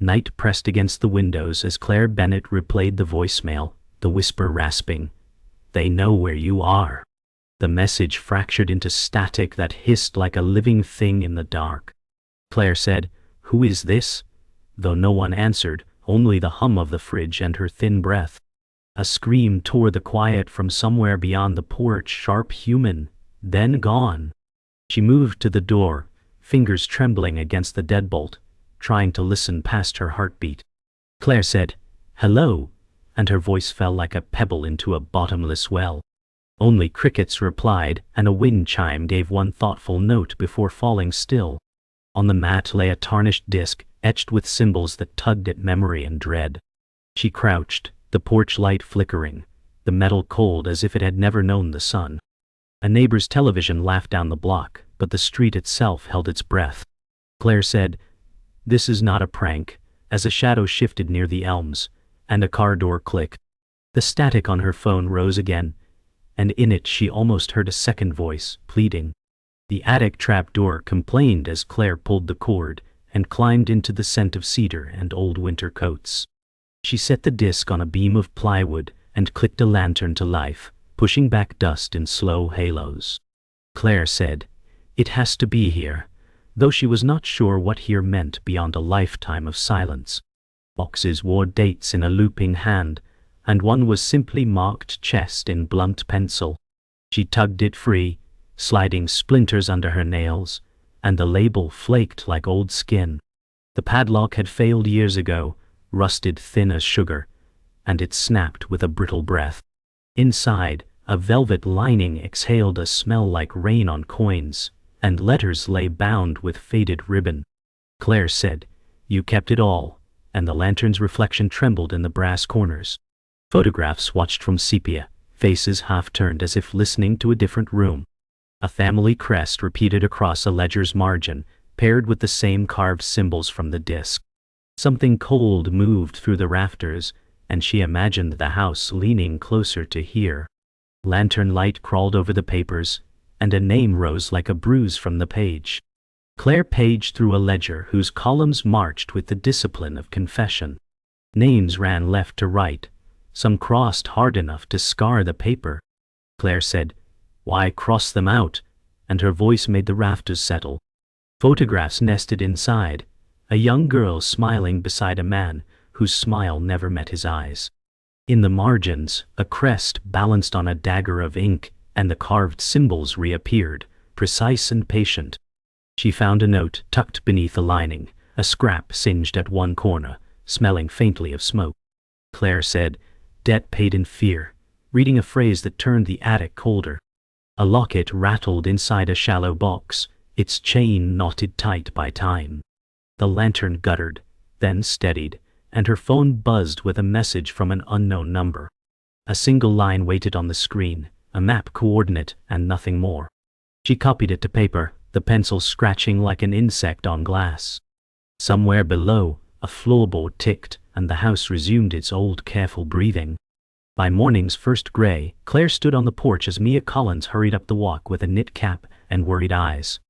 Night pressed against the windows as Claire Bennett replayed the voicemail, the whisper rasping. "They know where you are." The message fractured into static that hissed like a living thing in the dark. Claire said, "Who is this?" Though no one answered, only the hum of the fridge and her thin breath. A scream tore the quiet from somewhere beyond the porch, sharp, human, then gone. She moved to the door, fingers trembling against the deadbolt, trying to listen past her heartbeat. Claire said, "Hello," and her voice fell like a pebble into a bottomless well. Only crickets replied, and a wind chime gave one thoughtful note before falling still. On the mat lay a tarnished disc, etched with symbols that tugged at memory and dread. She crouched, the porch light flickering, the metal cold as if it had never known the sun. A neighbor's television laughed down the block, but the street itself held its breath. Claire said, "This is not a prank," as a shadow shifted near the elms, and a car door clicked. The static on her phone rose again, and in it she almost heard a second voice, pleading. The attic trap door complained as Claire pulled the cord and climbed into the scent of cedar and old winter coats. She set the disc on a beam of plywood and clicked a lantern to life, pushing back dust in slow halos. Claire said, "It has to be here," though she was not sure what here meant beyond a lifetime of silence. Boxes wore dates in a looping hand, and one was simply marked chest in blunt pencil. She tugged it free, sliding splinters under her nails, and the label flaked like old skin. The padlock had failed years ago, rusted thin as sugar, and it snapped with a brittle breath. Inside, a velvet lining exhaled a smell like rain on coins, and letters lay bound with faded ribbon. Claire said, "You kept it all," and the lantern's reflection trembled in the brass corners. Photographs watched from sepia, faces half-turned as if listening to a different room. A family crest repeated across a ledger's margin, paired with the same carved symbols from the disc. Something cold moved through the rafters, and she imagined the house leaning closer to hear. Lantern light crawled over the papers, and a name rose like a bruise from the page. Claire paged through a ledger whose columns marched with the discipline of confession. Names ran left to right, some crossed hard enough to scar the paper. Claire said, "Why cross them out?" and her voice made the rafters settle. Photographs nested inside, a young girl smiling beside a man whose smile never met his eyes. In the margins, a crest balanced on a dagger of ink, and the carved symbols reappeared, precise and patient. She found a note tucked beneath a lining, a scrap singed at one corner, smelling faintly of smoke. Claire said, "Debt paid in fear," reading a phrase that turned the attic colder. A locket rattled inside a shallow box, its chain knotted tight by time. The lantern guttered, then steadied, and her phone buzzed with a message from an unknown number. A single line waited on the screen, a map coordinate and nothing more. She copied it to paper, the pencil scratching like an insect on glass. Somewhere below, a floorboard ticked, and the house resumed its old careful breathing. By morning's first gray, Claire stood on the porch as Mia Collins hurried up the walk with a knit cap and worried eyes.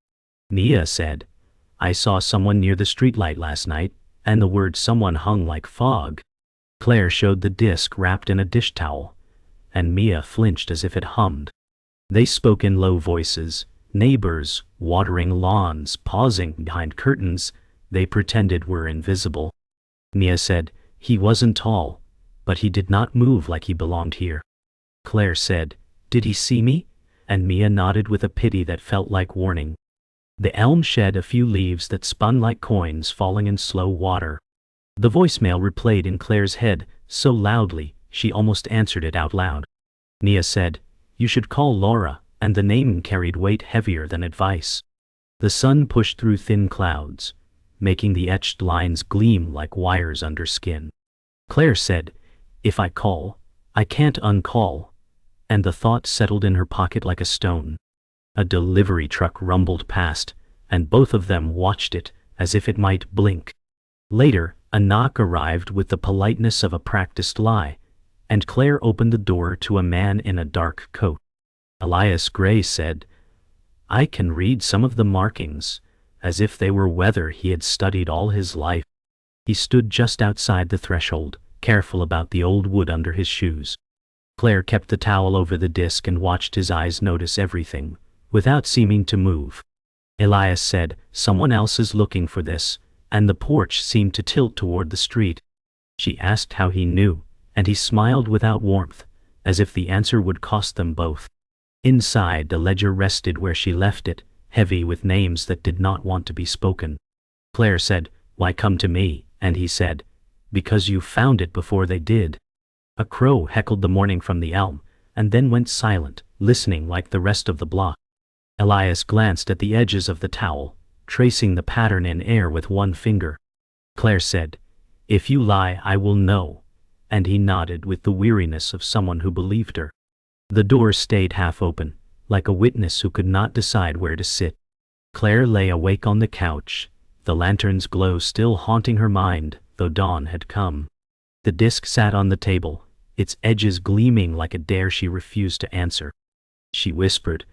Mia said, "I saw someone near the streetlight last night," and the word someone hung like fog. Claire showed the disc wrapped in a dish towel, and Mia flinched as if it hummed. They spoke in low voices, neighbors, watering lawns, pausing behind curtains they pretended were invisible. Mia said, "He wasn't tall, but he did not move like he belonged here." Claire said, "Did he see me?" And Mia nodded with a pity that felt like warning. The elm shed a few leaves that spun like coins falling in slow water. The voicemail replayed in Claire's head, so loudly she almost answered it out loud. Mia said, "You should call Laura," and the name carried weight heavier than advice. The sun pushed through thin clouds, making the etched lines gleam like wires under skin. Claire said, "If I call, I can't uncall," and the thought settled in her pocket like a stone. A delivery truck rumbled past, and both of them watched it as if it might blink. Later, a knock arrived with the politeness of a practiced lie, and Claire opened the door to a man in a dark coat. Elias Gray said, "I can read some of the markings," as if they were weather he had studied all his life. He stood just outside the threshold, careful about the old wood under his shoes. Claire kept the towel over the disc and watched his eyes notice everything, without seeming to move. Elias said, "Someone else is looking for this," and the porch seemed to tilt toward the street. She asked how he knew, and he smiled without warmth, as if the answer would cost them both. Inside, the ledger rested where she left it, heavy with names that did not want to be spoken. Claire said, "Why come to me?" and he said, "Because you found it before they did." A crow heckled the morning from the elm, and then went silent, listening like the rest of the block. Elias glanced at the edges of the towel, tracing the pattern in air with one finger. Claire said, "If you lie, I will know," and he nodded with the weariness of someone who believed her. The door stayed half open, like a witness who could not decide where to sit. Claire lay awake on the couch, the lantern's glow still haunting her mind, though dawn had come. The disc sat on the table, its edges gleaming like a dare she refused to answer. She whispered,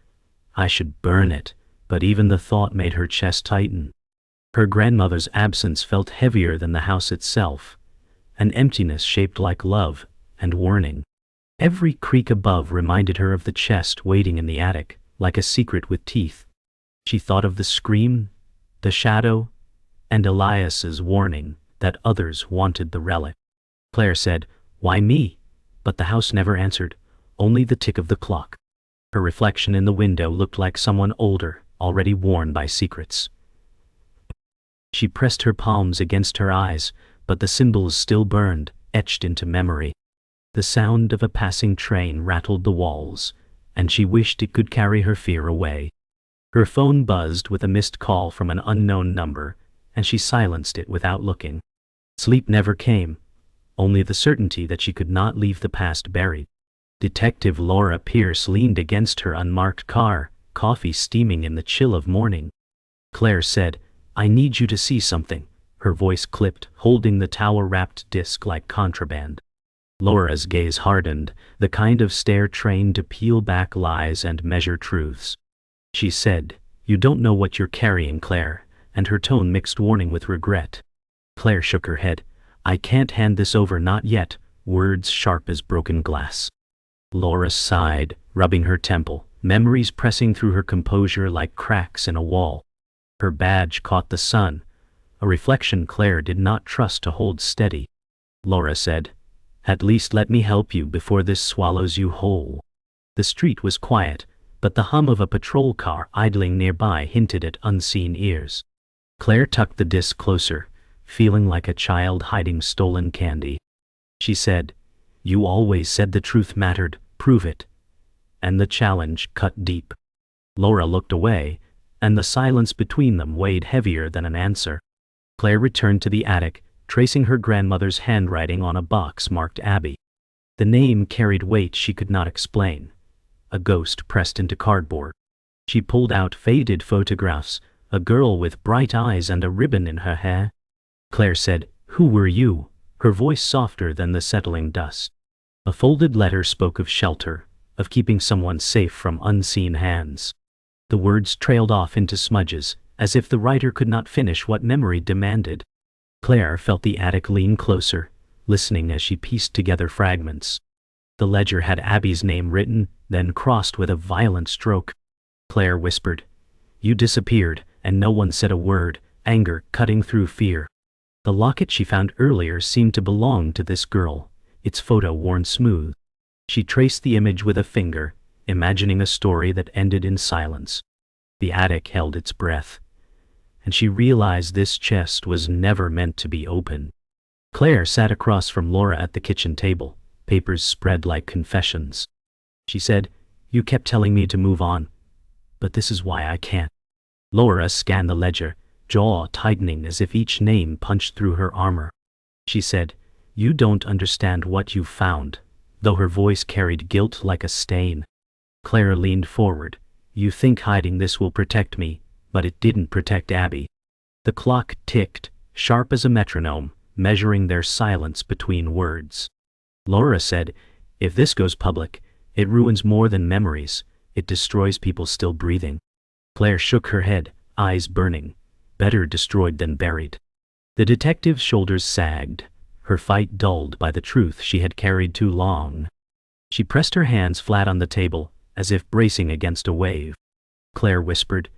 "I should burn it," but even the thought made her chest tighten. Her grandmother's absence felt heavier than the house itself, an emptiness shaped like love and warning. Every creak above reminded her of the chest waiting in the attic, like a secret with teeth. She thought of the scream, the shadow, and Elias's warning that others wanted the relic. Claire said, "Why me?" But the house never answered, only the tick of the clock. Her reflection in the window looked like someone older, already worn by secrets. She pressed her palms against her eyes, but the symbols still burned, etched into memory. The sound of a passing train rattled the walls, and she wished it could carry her fear away. Her phone buzzed with a missed call from an unknown number, and she silenced it without looking. Sleep never came, only the certainty that she could not leave the past buried. Detective Laura Pierce leaned against her unmarked car, coffee steaming in the chill of morning. Claire said, "I need you to see something," her voice clipped, holding the towel-wrapped disc like contraband. Laura's gaze hardened, the kind of stare trained to peel back lies and measure truths. She said, "You don't know what you're carrying, Claire," and her tone mixed warning with regret. Claire shook her head. "I can't hand this over, not yet," words sharp as broken glass. Laura sighed, rubbing her temple, memories pressing through her composure like cracks in a wall. Her badge caught the sun, a reflection Claire did not trust to hold steady. Laura said, "At least let me help you before this swallows you whole." The street was quiet, but the hum of a patrol car idling nearby hinted at unseen ears. Claire tucked the disc closer, feeling like a child hiding stolen candy. She said, "You always said the truth mattered, prove it." And the challenge cut deep. Laura looked away, and the silence between them weighed heavier than an answer. Claire returned to the attic, tracing her grandmother's handwriting on a box marked Abby. The name carried weight she could not explain, a ghost pressed into cardboard. She pulled out faded photographs, a girl with bright eyes and a ribbon in her hair. Claire said, "Who were you?" her voice softer than the settling dust. A folded letter spoke of shelter, of keeping someone safe from unseen hands. The words trailed off into smudges, as if the writer could not finish what memory demanded. Claire felt the attic lean closer, listening as she pieced together fragments. The ledger had Abby's name written, then crossed with a violent stroke. Claire whispered, "You disappeared, and no one said a word," anger cutting through fear. The locket she found earlier seemed to belong to this girl, its photo worn smooth. She traced the image with a finger, imagining a story that ended in silence. The attic held its breath, and she realized this chest was never meant to be opened. Claire sat across from Laura at the kitchen table, papers spread like confessions. She said, "You kept telling me to move on, but this is why I can't." Laura scanned the ledger, jaw tightening as if each name punched through her armor. She said, "You don't understand what you've found," though her voice carried guilt like a stain. Claire leaned forward. "You think hiding this will protect me, but it didn't protect Abby." The clock ticked, sharp as a metronome, measuring their silence between words. Laura said, "If this goes public, it ruins more than memories, it destroys people still breathing." Claire shook her head, eyes burning. "Better destroyed than buried." The detective's shoulders sagged, her fight dulled by the truth she had carried too long. She pressed her hands flat on the table, as if bracing against a wave. Claire whispered,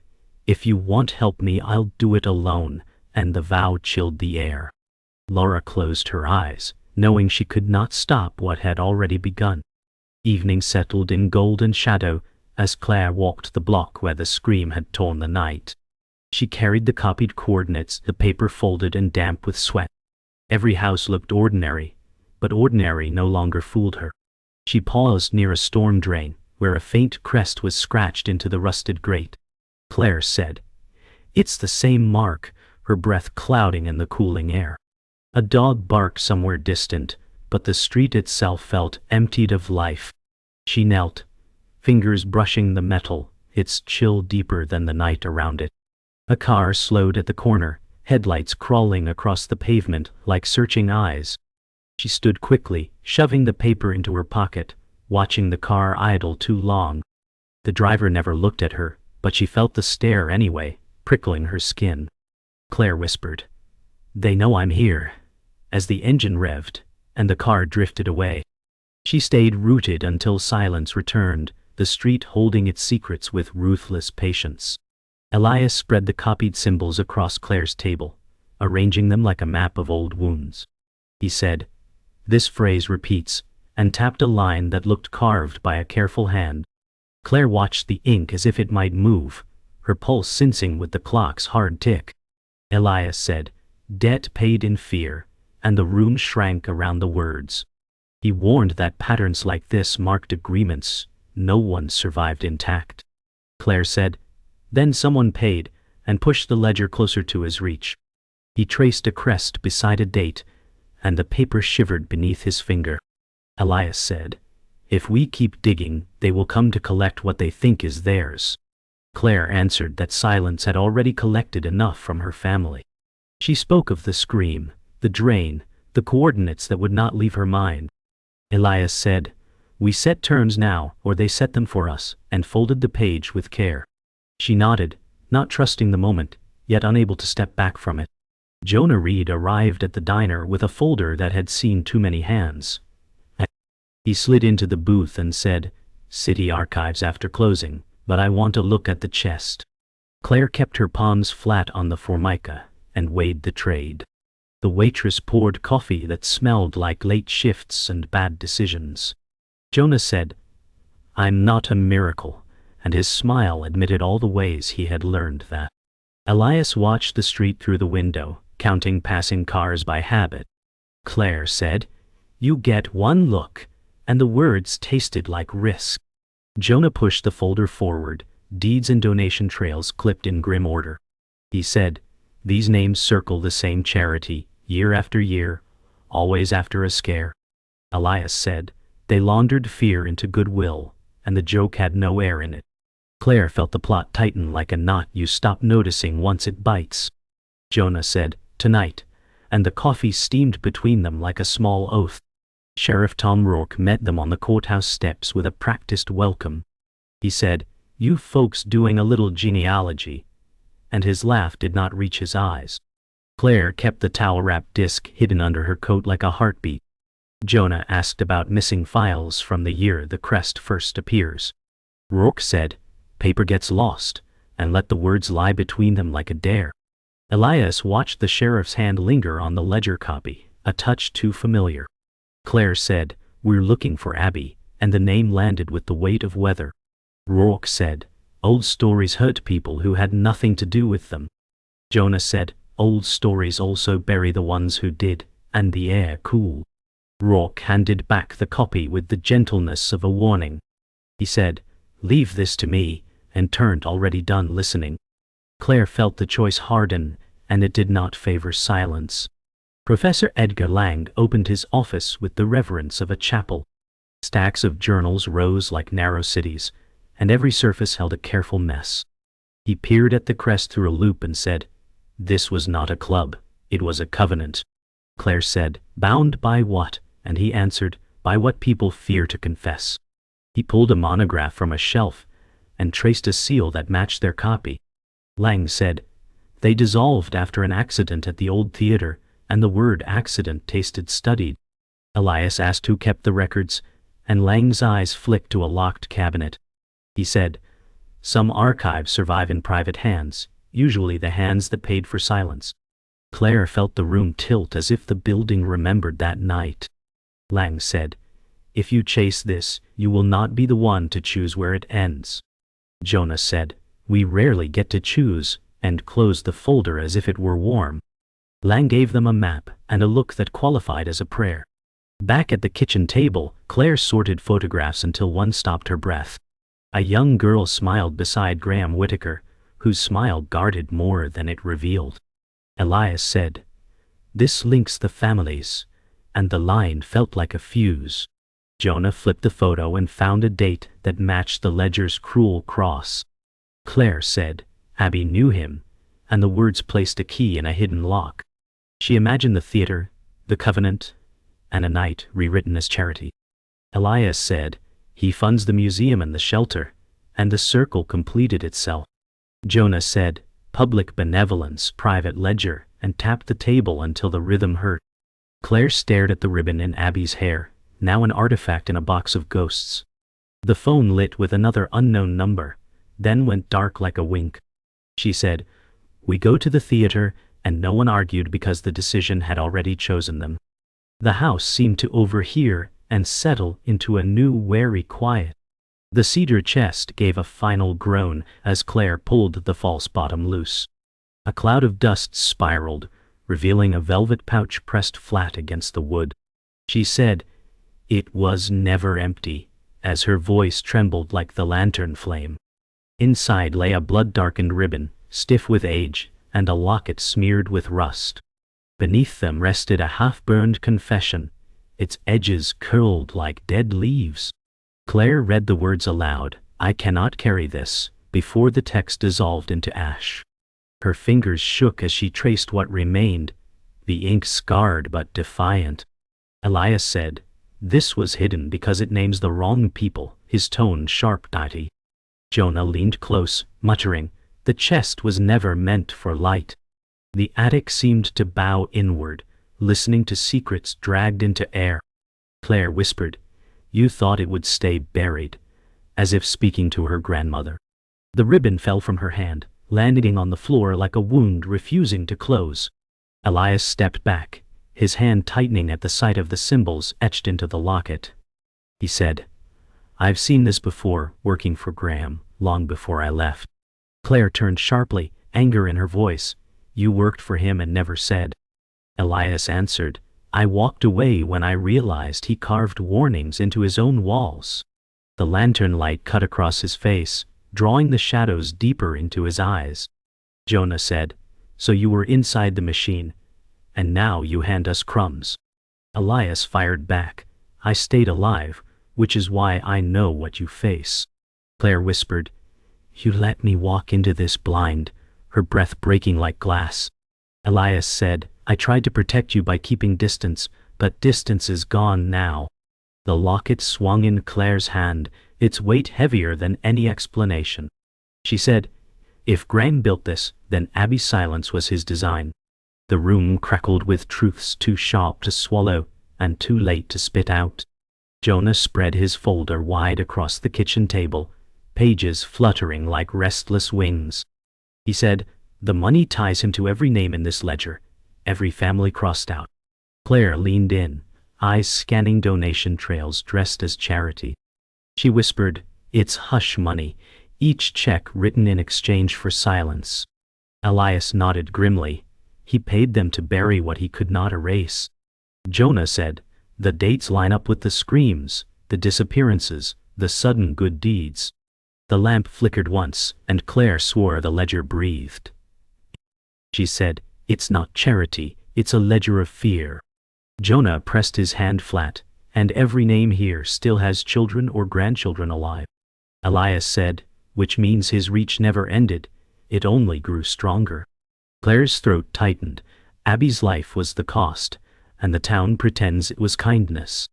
"If you want help me, I'll do it alone," and the vow chilled the air. Laura closed her eyes, knowing she could not stop what had already begun. Evening settled in golden shadow as Claire walked the block where the scream had torn the night. She carried the copied coordinates, the paper folded and damp with sweat. Every house looked ordinary, but ordinary no longer fooled her. She paused near a storm drain, where a faint crest was scratched into the rusted grate. Claire said, "It's the same mark," her breath clouding in the cooling air. A dog barked somewhere distant, but the street itself felt emptied of life. She knelt, fingers brushing the metal, its chill deeper than the night around it. A car slowed at the corner, headlights crawling across the pavement like searching eyes. She stood quickly, shoving the paper into her pocket, watching the car idle too long. The driver never looked at her, but she felt the stare anyway, prickling her skin. Claire whispered, "They know I'm here," as the engine revved, and the car drifted away. She stayed rooted until silence returned, the street holding its secrets with ruthless patience. Elias spread the copied symbols across Claire's table, arranging them like a map of old wounds. He said, "This phrase repeats," and tapped a line that looked carved by a careful hand. Claire watched the ink as if it might move, her pulse sensing with the clock's hard tick. Elias said, "Debt paid in fear," and the room shrank around the words. He warned that patterns like this marked agreements no one survived intact. Claire said, "Then someone paid," and pushed the ledger closer to his reach. He traced a crest beside a date, and the paper shivered beneath his finger. Elias said, "If we keep digging, they will come to collect what they think is theirs." Claire answered that silence had already collected enough from her family. She spoke of the scream, the drain, the coordinates that would not leave her mind. Elias said, "We set terms now, or they set them for us," and folded the page with care. She nodded, not trusting the moment, yet unable to step back from it. Jonah Reed arrived at the diner with a folder that had seen too many hands. He slid into the booth and said, "City Archives after closing, but I want to look at the chest." Claire kept her palms flat on the formica and weighed the trade. The waitress poured coffee that smelled like late shifts and bad decisions. Jonah said, "I'm not a miracle," and his smile admitted all the ways he had learned that. Elias watched the street through the window, counting passing cars by habit. Claire said, "You get one look," and the words tasted like risk. Jonah pushed the folder forward, deeds and donation trails clipped in grim order. He said, "These names circle the same charity, year after year, always after a scare." Elias said, "They laundered fear into goodwill, and the joke had no air in it." Claire felt the plot tighten like a knot you stop noticing once it bites. Jonah said, "Tonight," and the coffee steamed between them like a small oath. Sheriff Tom Rourke met them on the courthouse steps with a practiced welcome. He said, "You folks doing a little genealogy," and his laugh did not reach his eyes. Claire kept the towel-wrapped disc hidden under her coat like a heartbeat. Jonah asked about missing files from the year the crest first appears. Rourke said, "Paper gets lost," and let the words lie between them like a dare. Elias watched the sheriff's hand linger on the ledger copy, a touch too familiar. Claire said, "We're looking for Abby," and the name landed with the weight of weather. Rourke said, "Old stories hurt people who had nothing to do with them." Jonah said, "Old stories also bury the ones who did, and the air cool." Rourke handed back the copy with the gentleness of a warning. He said, "Leave this to me," and turned already done listening. Claire felt the choice harden, and it did not favor silence. Professor Edgar Lang opened his office with the reverence of a chapel. Stacks of journals rose like narrow cities, and every surface held a careful mess. He peered at the crest through a loop and said, "This was not a club, it was a covenant." Claire said, "Bound by what?" And he answered, "By what people fear to confess." He pulled a monograph from a shelf and traced a seal that matched their copy. Lang said, They dissolved after an accident at the old theater, and the word accident tasted studied. Elias asked who kept the records, and Lang's eyes flicked to a locked cabinet. He said, "Some archives survive in private hands, usually the hands that paid for silence." Claire felt the room tilt as if the building remembered that night. Lang said, "If you chase this, you will not be the one to choose where it ends." Jonah said, "We rarely get to choose," and closed the folder as if it were warm. Lang gave them a map and a look that qualified as a prayer. Back at the kitchen table, Claire sorted photographs until one stopped her breath. A young girl smiled beside Graham Whitaker, whose smile guarded more than it revealed. Elias said, "This links the families," and the line felt like a fuse. Jonah flipped the photo and found a date that matched the ledger's cruel cross. Claire said, Abby knew him, and the words placed a key in a hidden lock. She imagined the theater, the covenant, and a night rewritten as charity. Elias said, "He funds the museum and the shelter," and the circle completed itself. Jonah said, "Public benevolence, private ledger," and tapped the table until the rhythm hurt. Claire stared at the ribbon in Abby's hair, now an artifact in a box of ghosts. The phone lit with another unknown number, then went dark like a wink. She said, "We go to the theater," and no one argued because the decision had already chosen them. The house seemed to overhear and settle into a new wary quiet. The cedar chest gave a final groan as Claire pulled the false bottom loose. A cloud of dust spiraled, revealing a velvet pouch pressed flat against the wood. She said, "It was never empty," as her voice trembled like the lantern flame. Inside lay a blood-darkened ribbon, stiff with age, and a locket smeared with rust. Beneath them rested a half-burned confession, its edges curled like dead leaves. Claire read the words aloud, "I cannot carry this," before the text dissolved into ash. Her fingers shook as she traced what remained, the ink scarred but defiant. Elias said, "This was hidden because it names the wrong people," his tone sharp deity. Jonah leaned close, muttering, "The chest was never meant for light." The attic seemed to bow inward, listening to secrets dragged into air. Claire whispered, "You thought it would stay buried," as if speaking to her grandmother. The ribbon fell from her hand, landing on the floor like a wound refusing to close. Elias stepped back, his hand tightening at the sight of the symbols etched into the locket. He said, "I've seen this before, working for Graham, long before I left." Claire turned sharply, anger in her voice. "You worked for him and never said." Elias answered, "I walked away when I realized he carved warnings into his own walls." The lantern light cut across his face, drawing the shadows deeper into his eyes. Jonah said, "So you were inside the machine, and now you hand us crumbs." Elias fired back, "I stayed alive, which is why I know what you face." Claire whispered, "You let me walk into this blind," her breath breaking like glass. Elias said, "I tried to protect you by keeping distance, but distance is gone now." The locket swung in Claire's hand, its weight heavier than any explanation. She said, "If Graham built this, then Abby's silence was his design." The room crackled with truths too sharp to swallow and too late to spit out. Jonah spread his folder wide across the kitchen table, pages fluttering like restless wings. He said, "The money ties him to every name in this ledger, every family crossed out." Claire leaned in, eyes scanning donation trails dressed as charity. She whispered, "It's hush money, each check written in exchange for silence." Elias nodded grimly. He paid them to bury what he could not erase. Jonah said, "The dates line up with the screams, the disappearances, the sudden good deeds." The lamp flickered once, and Claire swore the ledger breathed. She said, "It's not charity, it's a ledger of fear." Jonah pressed his hand flat, "And every name here still has children or grandchildren alive." Elias said, "Which means his reach never ended, it only grew stronger." Claire's throat tightened. Abby's life was the cost, and the town pretends it was kindness.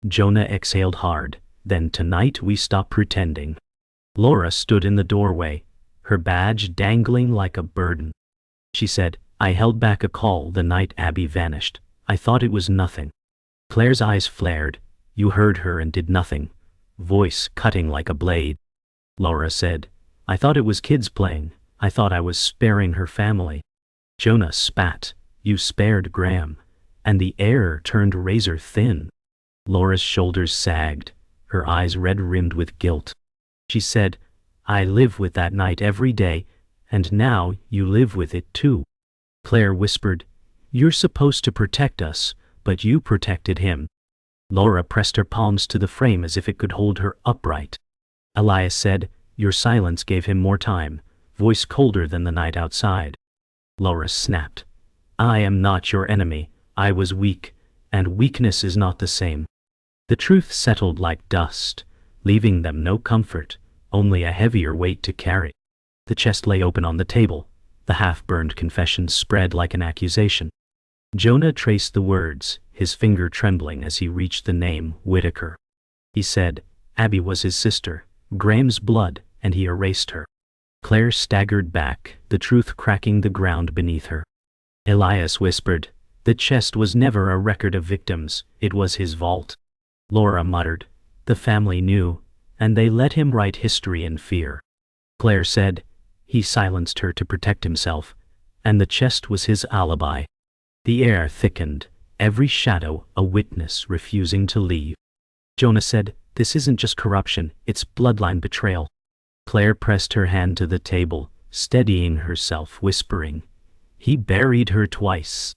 Jonah exhaled hard, "Then tonight we stop pretending." Laura stood in the doorway, her badge dangling like a burden. She said, I held back a call the night Abby vanished. I thought it was nothing. Claire's eyes flared. You heard her and did nothing. Voice cutting like a blade. Laura said, I thought it was kids playing. I thought I was sparing her family. Jonah spat. You spared Graham. And the air turned razor thin. Laura's shoulders sagged, her eyes red-rimmed with guilt. She said, I live with that night every day, and now you live with it too. Claire whispered, You're supposed to protect us, but you protected him. Laura pressed her palms to the frame as if it could hold her upright. Elias said, Your silence gave him more time, voice colder than the night outside. Laura snapped. I am not your enemy. I was weak, and weakness is not the same. The truth settled like dust, leaving them no comfort, only a heavier weight to carry. The chest lay open on the table. The half-burned confession spread like an accusation. Jonah traced the words, his finger trembling as he reached the name Whitaker. He said, Abby was his sister, Graham's blood, and he erased her. Claire staggered back, the truth cracking the ground beneath her. Elias whispered, The chest was never a record of victims, it was his vault. Laura muttered, The family knew, and they let him write history in fear. Claire said, He silenced her to protect himself, and the chest was his alibi. The air thickened, every shadow a witness refusing to leave. Jonah said, This isn't just corruption, it's bloodline betrayal. Claire pressed her hand to the table, steadying herself, whispering, He buried her twice.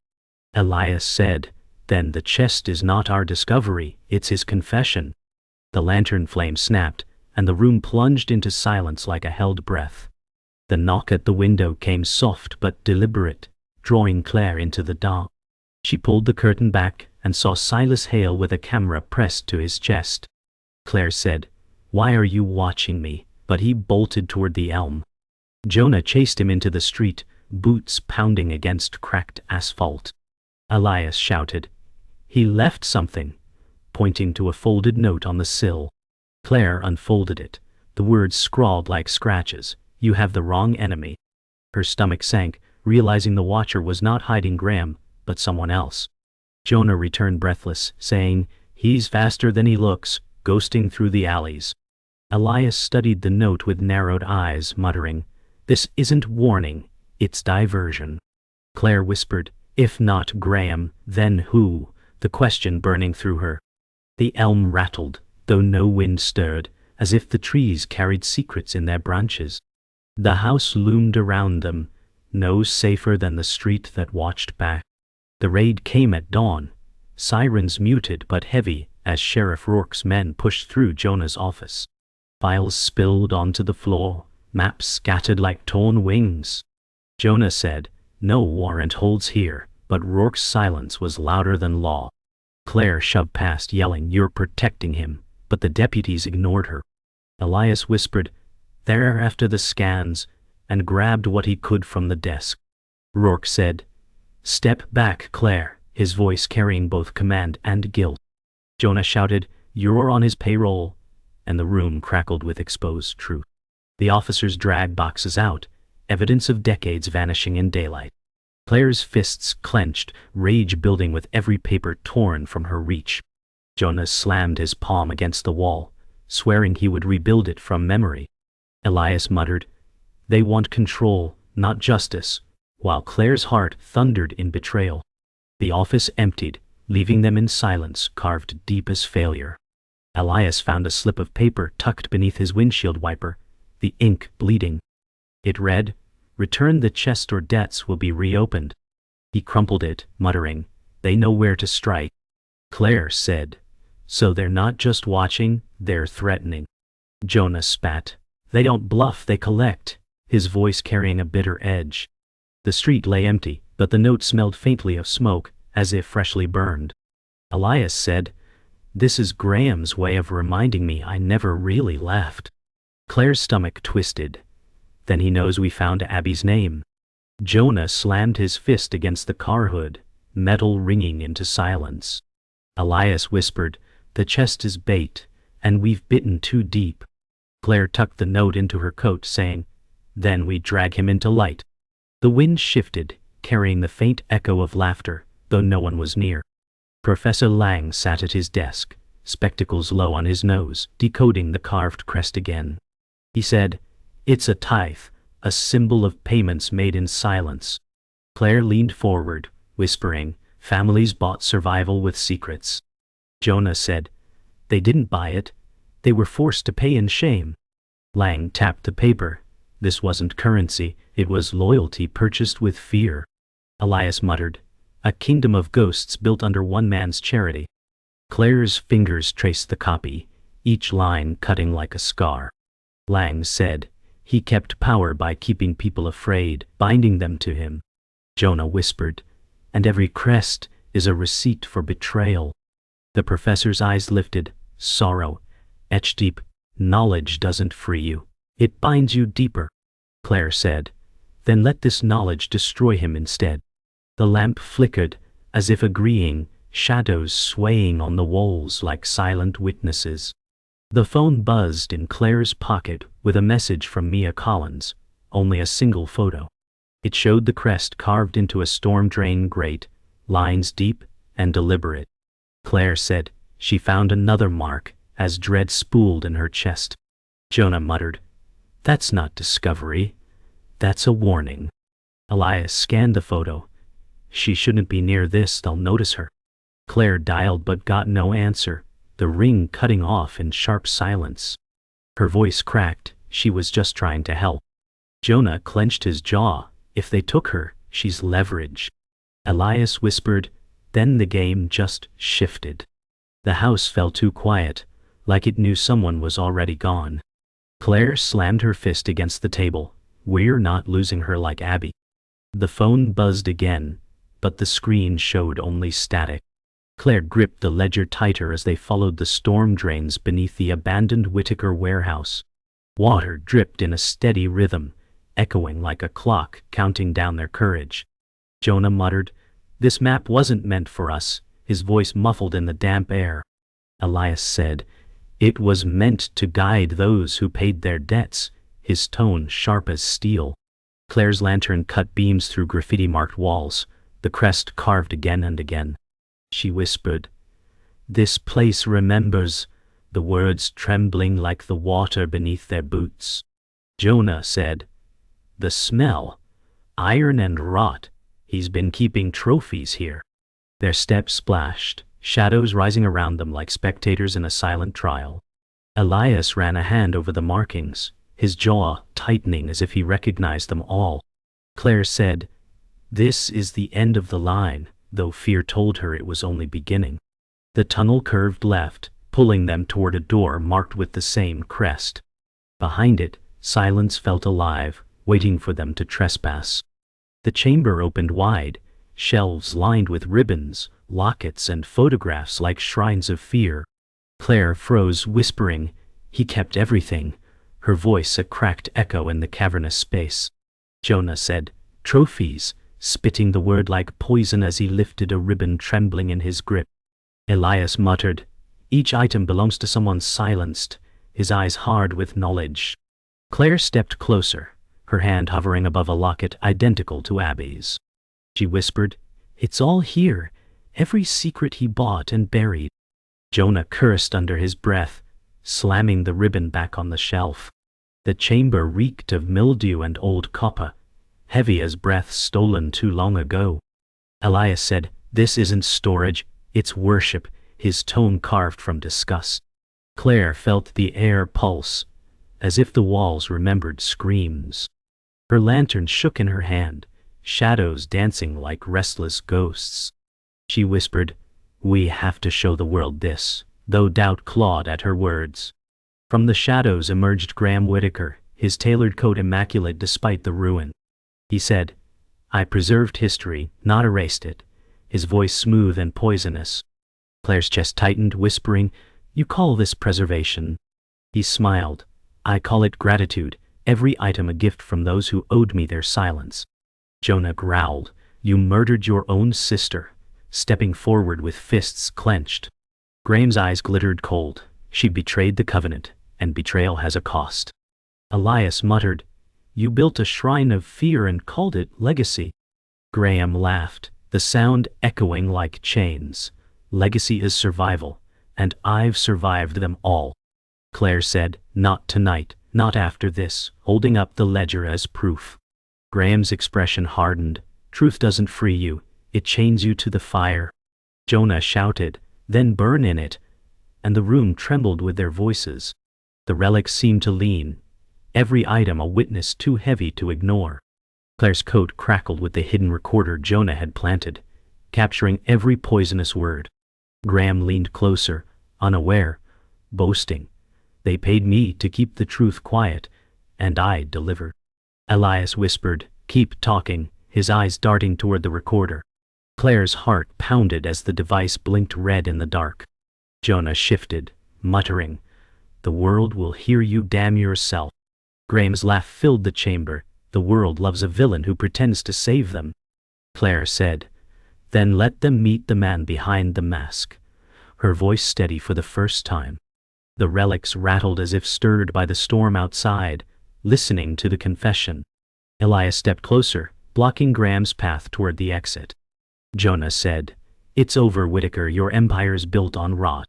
Elias said, Then the chest is not our discovery, it's his confession. The lantern flame snapped, and the room plunged into silence like a held breath. The knock at the window came soft but deliberate, drawing Claire into the dark. She pulled the curtain back and saw Silas Hale with a camera pressed to his chest. Claire said, Why are you watching me? But he bolted toward the elm. Jonah chased him into the street, boots pounding against cracked asphalt. Elias shouted, He left something, pointing to a folded note on the sill. Claire unfolded it, the words scrawled like scratches, You have the wrong enemy. Her stomach sank, realizing the watcher was not hiding Graham, but someone else. Jonah returned breathless, saying, He's faster than he looks, ghosting through the alleys. Elias studied the note with narrowed eyes, muttering, This isn't warning, it's diversion. Claire whispered, If not Graham, then who? The question burning through her. The elm rattled, though no wind stirred, as if the trees carried secrets in their branches. The house loomed around them, no safer than the street that watched back. The raid came at dawn, sirens muted but heavy as Sheriff Rourke's men pushed through Jonah's office. Files spilled onto the floor, maps scattered like torn wings. Jonah said, No warrant holds here, but Rourke's silence was louder than law. Claire shoved past, yelling, You're protecting him, but the deputies ignored her. Elias whispered, They're after the scans, and grabbed what he could from the desk. Rourke said, Step back, Claire, his voice carrying both command and guilt. Jonah shouted, You're on his payroll, and the room crackled with exposed truth. The officers dragged boxes out, evidence of decades vanishing in daylight. Claire's fists clenched, rage building with every paper torn from her reach. Jonah slammed his palm against the wall, swearing he would rebuild it from memory. Elias muttered, They want control, not justice, while Claire's heart thundered in betrayal. The office emptied, leaving them in silence carved deep as failure. Elias found a slip of paper tucked beneath his windshield wiper, the ink bleeding. It read, Return the chest or debts will be reopened. He crumpled it, muttering, They know where to strike. Claire said, So they're not just watching, they're threatening. Jonah spat. They don't bluff, they collect, his voice carrying a bitter edge. The street lay empty, but the note smelled faintly of smoke, as if freshly burned. Elias said, This is Graham's way of reminding me I never really left. Claire's stomach twisted. Then he knows we found Abby's name. Jonah slammed his fist against the car hood, metal ringing into silence. Elias whispered, The chest is bait, and we've bitten too deep. Claire tucked the note into her coat, saying, Then we drag him into light. The wind shifted, carrying the faint echo of laughter, though no one was near. Professor Lang sat at his desk, spectacles low on his nose, decoding the carved crest again. He said, "It's a tithe, a symbol of payments made in silence." Claire leaned forward, whispering, "Families bought survival with secrets." Jonah said, "They didn't buy it. They were forced to pay in shame." Lang tapped the paper. This wasn't currency, it was loyalty purchased with fear. Elias muttered, "A kingdom of ghosts built under one man's charity." Claire's fingers traced the copy, each line cutting like a scar. Lang said, "He kept power by keeping people afraid, binding them to him." Jonah whispered, "And every crest is a receipt for betrayal." The professor's eyes lifted, sorrow, etched deep. "Knowledge doesn't free you. It binds you deeper." Claire said, "Then let this knowledge destroy him instead." The lamp flickered, as if agreeing, shadows swaying on the walls like silent witnesses. The phone buzzed in Claire's pocket with a message from Mia Collins, only a single photo. It showed the crest carved into a storm-drain grate, lines deep and deliberate. Claire said she found another mark, as dread spooled in her chest. Jonah muttered, "That's not discovery. That's a warning." Elias scanned the photo. "She shouldn't be near this, they'll notice her." Claire dialed but got no answer, the ring cutting off in sharp silence. Her voice cracked, she was just trying to help. Jonah clenched his jaw. "If they took her, she's leverage." Elias whispered, then the game just shifted. The house fell too quiet, like it knew someone was already gone. Claire slammed her fist against the table. "We're not losing her like Abby." The phone buzzed again, but the screen showed only static. Claire gripped the ledger tighter as they followed the storm drains beneath the abandoned Whitaker warehouse. Water dripped in a steady rhythm, echoing like a clock counting down their courage. Jonah muttered, "This map wasn't meant for us," his voice muffled in the damp air. Elias said, "It was meant to guide those who paid their debts," his tone sharp as steel. Claire's lantern cut beams through graffiti-marked walls, the crest carved again and again. She whispered, "This place remembers," the words trembling like the water beneath their boots. Jonah said, "The smell, iron and rot. He's been keeping trophies here." Their steps splashed, shadows rising around them like spectators in a silent trial. Elias ran a hand over the markings, his jaw tightening as if he recognized them all. Claire said, "This is the end of the line," though fear told her it was only beginning. The tunnel curved left, pulling them toward a door marked with the same crest. Behind it, silence felt alive, waiting for them to trespass. The chamber opened wide, shelves lined with ribbons, lockets and photographs like shrines of fear. Claire froze, whispering, "He kept everything," her voice a cracked echo in the cavernous space. Jonah said, "Trophies," spitting the word like poison as he lifted a ribbon trembling in his grip. Elias muttered, "Each item belongs to someone silenced," his eyes hard with knowledge. Claire stepped closer, her hand hovering above a locket identical to Abby's. She whispered, "It's all here, every secret he bought and buried." Jonah cursed under his breath, slamming the ribbon back on the shelf. The chamber reeked of mildew and old copper, heavy as breath stolen too long ago. Elias said, "This isn't storage, it's worship," his tone carved from disgust. Claire felt the air pulse, as if the walls remembered screams. Her lantern shook in her hand, shadows dancing like restless ghosts. She whispered, "We have to show the world this," though doubt clawed at her words. From the shadows emerged Graham Whitaker, his tailored coat immaculate despite the ruin. He said, "I preserved history, not erased it," his voice smooth and poisonous. Claire's chest tightened, whispering, "You call this preservation?" He smiled, "I call it gratitude, every item a gift from those who owed me their silence." Jonah growled, "You murdered your own sister," stepping forward with fists clenched. Graham's eyes glittered cold. She betrayed the covenant, and betrayal has a cost. Elias muttered, You built a shrine of fear and called it legacy. Graham laughed, the sound echoing like chains. Legacy is survival, and I've survived them all. Claire said, not tonight, not after this, holding up the ledger as proof. Graham's expression hardened. Truth doesn't free you, it chains you to the fire. Jonah shouted, then burn in it, and the room trembled with their voices. The relics seemed to lean, every item a witness too heavy to ignore. Claire's coat crackled with the hidden recorder Jonah had planted, capturing every poisonous word. Graham leaned closer, unaware, boasting. They paid me to keep the truth quiet, and I delivered. Elias whispered, keep talking, his eyes darting toward the recorder. Claire's heart pounded as the device blinked red in the dark. Jonah shifted, muttering, the world will hear you damn yourself. Graham's laugh filled the chamber. The world loves a villain who pretends to save them. Claire said, then let them meet the man behind the mask. Her voice steady for the first time. The relics rattled as if stirred by the storm outside, listening to the confession. Elias stepped closer, blocking Graham's path toward the exit. Jonah said, it's over, Whitaker, your empire's built on rot.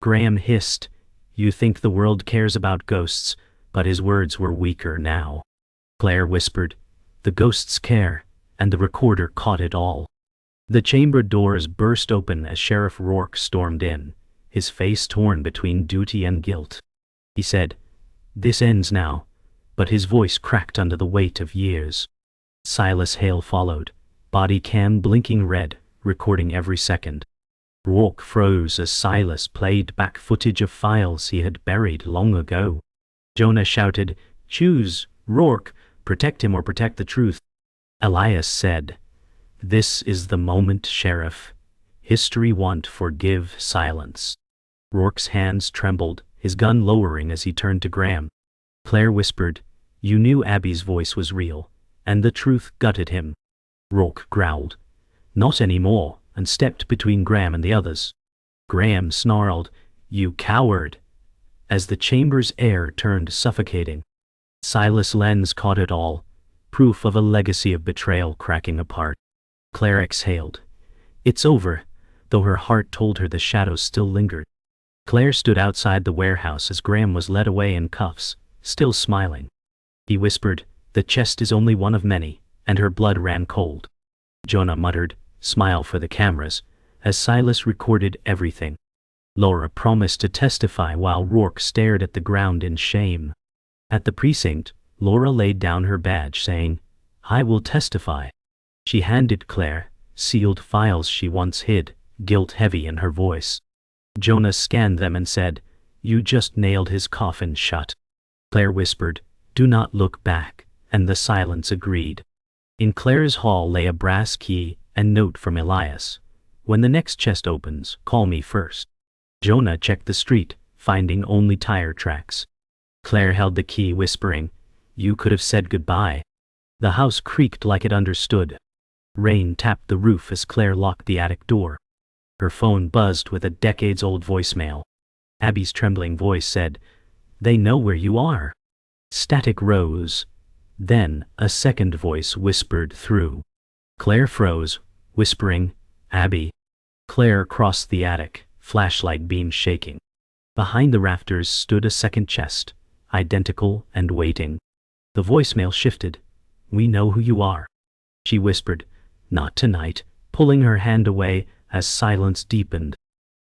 Graham hissed, you think the world cares about ghosts, but his words were weaker now. Claire whispered, the ghosts care, and the recorder caught it all. The chamber doors burst open as Sheriff Rourke stormed in, his face torn between duty and guilt. He said, this ends now, but his voice cracked under the weight of years. Silas Hale followed, body cam blinking red, recording every second. Rourke froze as Silas played back footage of files he had buried long ago. Jonah shouted, choose, Rourke, protect him or protect the truth. Elias said, this is the moment, Sheriff. History won't forgive silence. Rourke's hands trembled, his gun lowering as he turned to Graham. Claire whispered, you knew Abby's voice was real, and the truth gutted him. Rourke growled, not anymore, and stepped between Graham and the others. Graham snarled, you coward, as the chamber's air turned suffocating. Silas' lens caught it all, proof of a legacy of betrayal cracking apart. Claire exhaled. It's over, though her heart told her the shadows still lingered. Claire stood outside the warehouse as Graham was led away in cuffs, still smiling. He whispered, the chest is only one of many, and her blood ran cold. Jonah muttered, smile for the cameras, as Silas recorded everything. Laura promised to testify while Rourke stared at the ground in shame. At the precinct, Laura laid down her badge saying, I will testify. She handed Claire sealed files she once hid, guilt heavy in her voice. Jonah scanned them and said, you just nailed his coffin shut. Claire whispered, do not look back, and the silence agreed. In Claire's hall lay a brass key and note from Elias. When the next chest opens, call me first. Jonah checked the street, finding only tire tracks. Claire held the key, whispering, you could have said goodbye. The house creaked like it understood. Rain tapped the roof as Claire locked the attic door. Her phone buzzed with a decades-old voicemail. Abby's trembling voice said, they know where you are. Static rose. Then, a second voice whispered through. Claire froze, whispering, Abby. Claire crossed the attic, flashlight beam shaking. Behind the rafters stood a second chest, identical and waiting. The voicemail shifted. We know who you are. She whispered, not tonight, pulling her hand away as silence deepened.